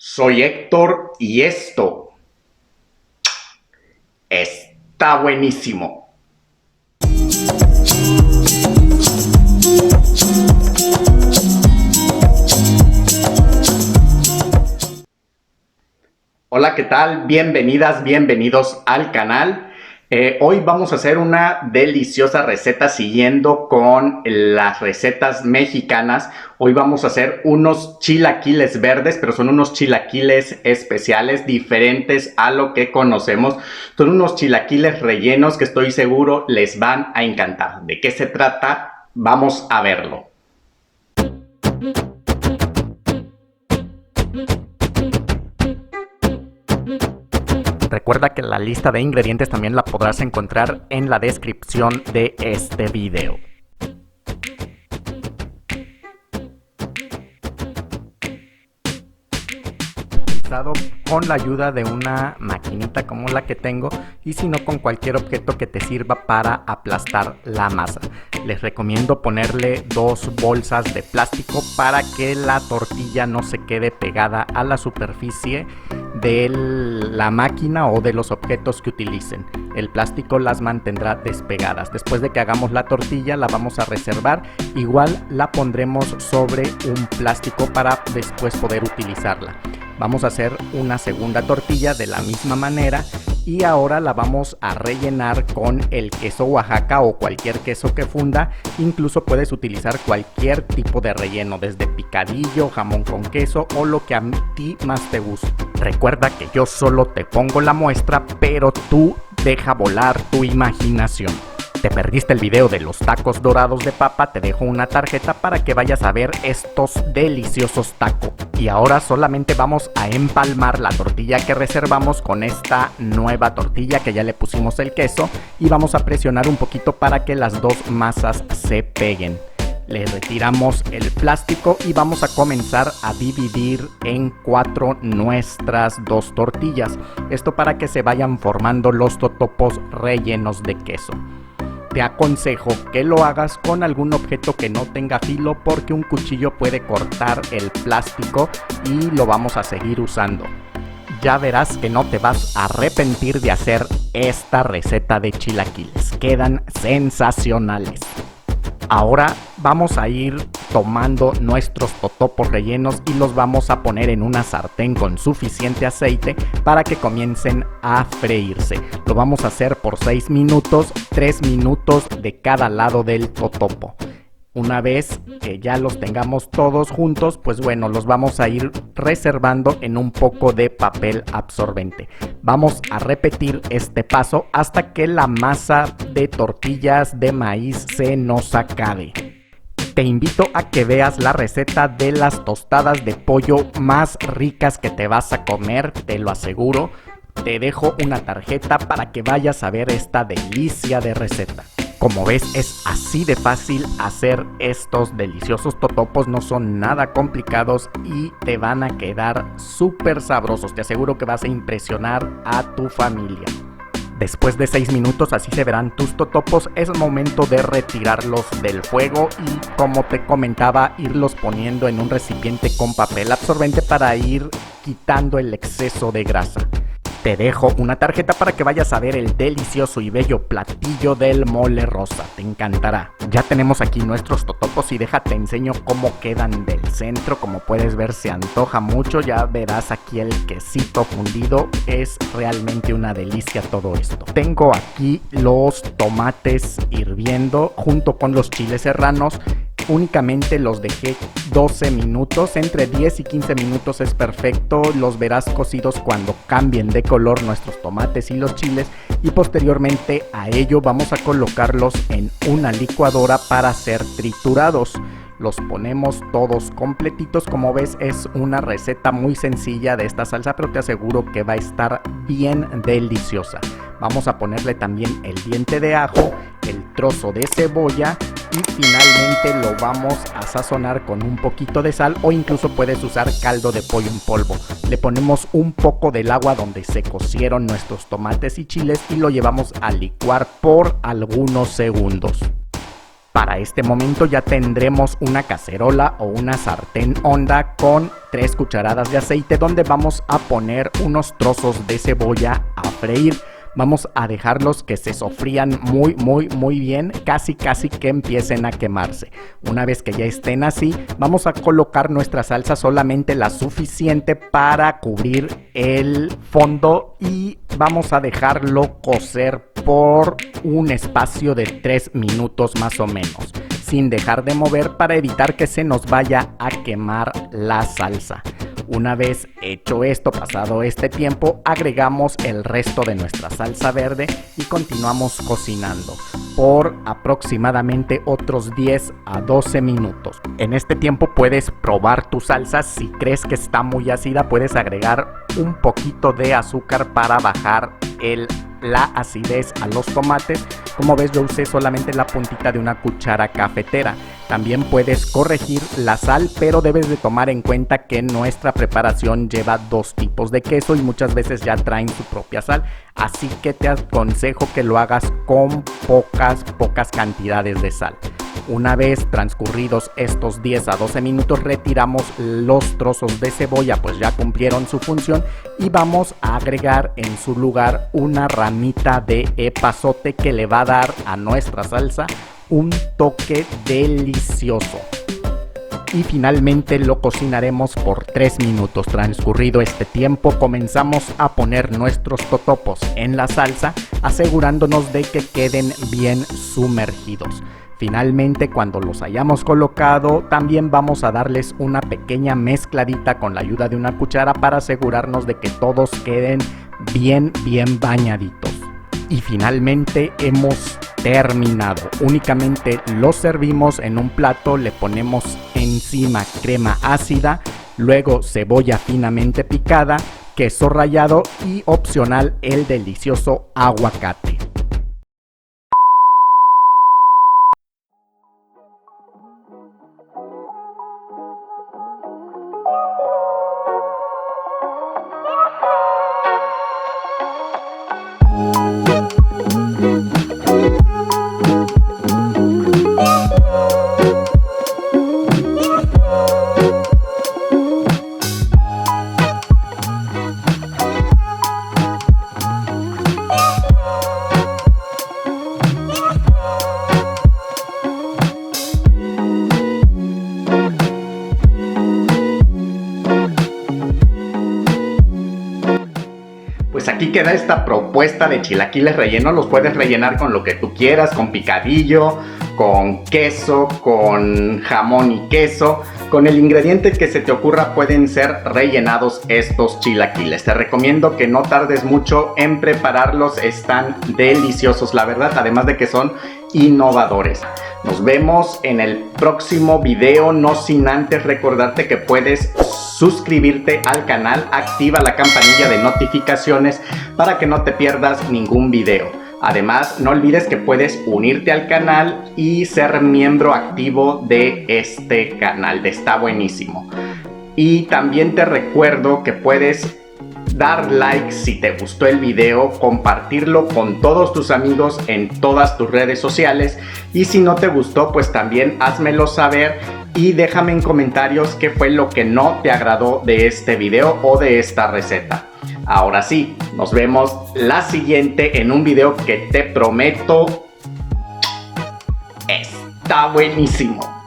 Soy Héctor y esto está buenísimo. Hola, ¿qué tal? Bienvenidas, bienvenidos al canal. Hoy vamos a hacer una deliciosa receta siguiendo con las recetas mexicanas. Hoy vamos a hacer unos chilaquiles verdes, pero son unos chilaquiles especiales, diferentes a lo que conocemos. Son unos chilaquiles rellenos que estoy seguro les van a encantar. ¿De qué se trata? Vamos a verlo. Recuerda que la lista de ingredientes también la podrás encontrar en la descripción de este video. Con la ayuda de una maquinita como la que tengo, y si no, con cualquier objeto que te sirva para aplastar la masa. Les recomiendo ponerle 2 bolsas de plástico para que la tortilla no se quede pegada a la superficie de la máquina o de los objetos que utilicen. El plástico las mantendrá despegadas. Después de que hagamos la tortilla, la vamos a reservar. Igual la pondremos sobre un plástico para después poder utilizarla. Vamos a hacer una segunda tortilla de la misma manera y ahora la vamos a rellenar con el queso Oaxaca o cualquier queso que funda. Incluso puedes utilizar cualquier tipo de relleno, desde picadillo, jamón con queso o lo que a ti más te guste. Recuerda que yo solo te pongo la muestra, pero tú deja volar tu imaginación. ¿Te perdiste el video de los tacos dorados de papa? Te dejo una tarjeta para que vayas a ver estos deliciosos tacos. Y ahora solamente vamos a empalmar la tortilla que reservamos con esta nueva tortilla que ya le pusimos el queso, y vamos a presionar un poquito para que las dos masas se peguen. Le retiramos el plástico y vamos a comenzar a dividir en 4 nuestras 2 tortillas. Esto para que se vayan formando los totopos rellenos de queso. Te aconsejo que lo hagas con algún objeto que no tenga filo, porque un cuchillo puede cortar el plástico y lo vamos a seguir usando. Ya verás que no te vas a arrepentir de hacer esta receta de chilaquiles. Quedan sensacionales. Ahora vamos a ir tomando nuestros totopos rellenos y los vamos a poner en una sartén con suficiente aceite para que comiencen a freírse. Lo vamos a hacer por 6 minutos, 3 minutos de cada lado del totopo. Una vez que ya los tengamos todos juntos, pues bueno, los vamos a ir reservando en un poco de papel absorbente. Vamos a repetir este paso hasta que la masa de tortillas de maíz se nos acabe. Te invito a que veas la receta de las tostadas de pollo más ricas que te vas a comer, te lo aseguro. Te dejo una tarjeta para que vayas a ver esta delicia de receta. Como ves, es así de fácil hacer estos deliciosos totopos, no son nada complicados y te van a quedar súper sabrosos. Te aseguro que vas a impresionar a tu familia. Después de 6 minutos, así se verán tus totopos. Es momento de retirarlos del fuego y, como te comentaba, irlos poniendo en un recipiente con papel absorbente para ir quitando el exceso de grasa. Te dejo una tarjeta para que vayas a ver el delicioso y bello platillo del mole rosa. Te encantará. Ya tenemos aquí nuestros totopos y déjate enseño cómo quedan del centro. Como puedes ver, se antoja mucho. Ya verás aquí el quesito fundido. Es realmente una delicia todo esto. Tengo aquí los tomates hirviendo junto con los chiles serranos. Únicamente los dejé 12 minutos, entre 10 y 15 minutos es perfecto. Los verás cocidos cuando cambien de color nuestros tomates y los chiles, y posteriormente a ello vamos a colocarlos en una licuadora para ser triturados. Los ponemos todos completitos. Como ves, es una receta muy sencilla de esta salsa, pero te aseguro que va a estar bien deliciosa. Vamos a ponerle también el diente de ajo, el trozo de cebolla y finalmente lo vamos a sazonar con un poquito de sal, o incluso puedes usar caldo de pollo en polvo. Le ponemos un poco del agua donde se cocieron nuestros tomates y chiles y lo llevamos a licuar por algunos segundos. Para este momento ya tendremos una cacerola o una sartén honda con 3 cucharadas de aceite donde vamos a poner unos trozos de cebolla a freír. Vamos a dejarlos que se sofrían muy bien, casi que empiecen a quemarse. Una vez que ya estén así, vamos a colocar nuestra salsa solamente la suficiente para cubrir el fondo y vamos a dejarlo cocer por un espacio de 3 minutos más o menos, sin dejar de mover para evitar que se nos vaya a quemar la salsa. Una vez hecho esto, pasado este tiempo, agregamos el resto de nuestra salsa verde y continuamos cocinando por aproximadamente otros 10 a 12 minutos. En este tiempo puedes probar tu salsa. Si crees que está muy ácida, puedes agregar un poquito de azúcar para bajar la acidez a los tomates. Como ves, yo usé solamente la puntita de una cuchara cafetera. También puedes corregir la sal, pero debes de tomar en cuenta que nuestra preparación lleva 2 tipos de queso y muchas veces ya traen su propia sal, así que te aconsejo que lo hagas con pocas cantidades de sal. Una vez transcurridos estos 10 a 12 minutos, retiramos los trozos de cebolla, pues ya cumplieron su función, y vamos a agregar en su lugar una ramita de epazote que le va a dar a nuestra salsa un toque delicioso. Y finalmente lo cocinaremos por 3 minutos. Transcurrido este tiempo, comenzamos a poner nuestros totopos en la salsa, asegurándonos de que queden bien sumergidos. Finalmente, cuando los hayamos colocado, también vamos a darles una pequeña mezcladita con la ayuda de una cuchara para asegurarnos de que todos queden bien bañaditos. Y finalmente hemos terminado. Únicamente los servimos en un plato, le ponemos encima crema ácida, luego cebolla finamente picada, queso rallado y opcional el delicioso aguacate. Pues aquí queda esta propuesta de chilaquiles rellenos. Los puedes rellenar con lo que tú quieras, con picadillo, con queso, con jamón y queso. Con el ingrediente que se te ocurra pueden ser rellenados estos chilaquiles. Te recomiendo que no tardes mucho en prepararlos, están deliciosos, la verdad, además de que son innovadores. Nos vemos en el próximo video, no sin antes recordarte que puedes suscribirte al canal, activa la campanilla de notificaciones para que no te pierdas ningún video. Además, no olvides que puedes unirte al canal y ser miembro activo de este canal, está buenísimo. Y también te recuerdo que puedes dar like si te gustó el video, compartirlo con todos tus amigos en todas tus redes sociales, y si no te gustó, pues también házmelo saber y déjame en comentarios qué fue lo que no te agradó de este video o de esta receta. Ahora sí, nos vemos la siguiente en un video que te prometo está buenísimo.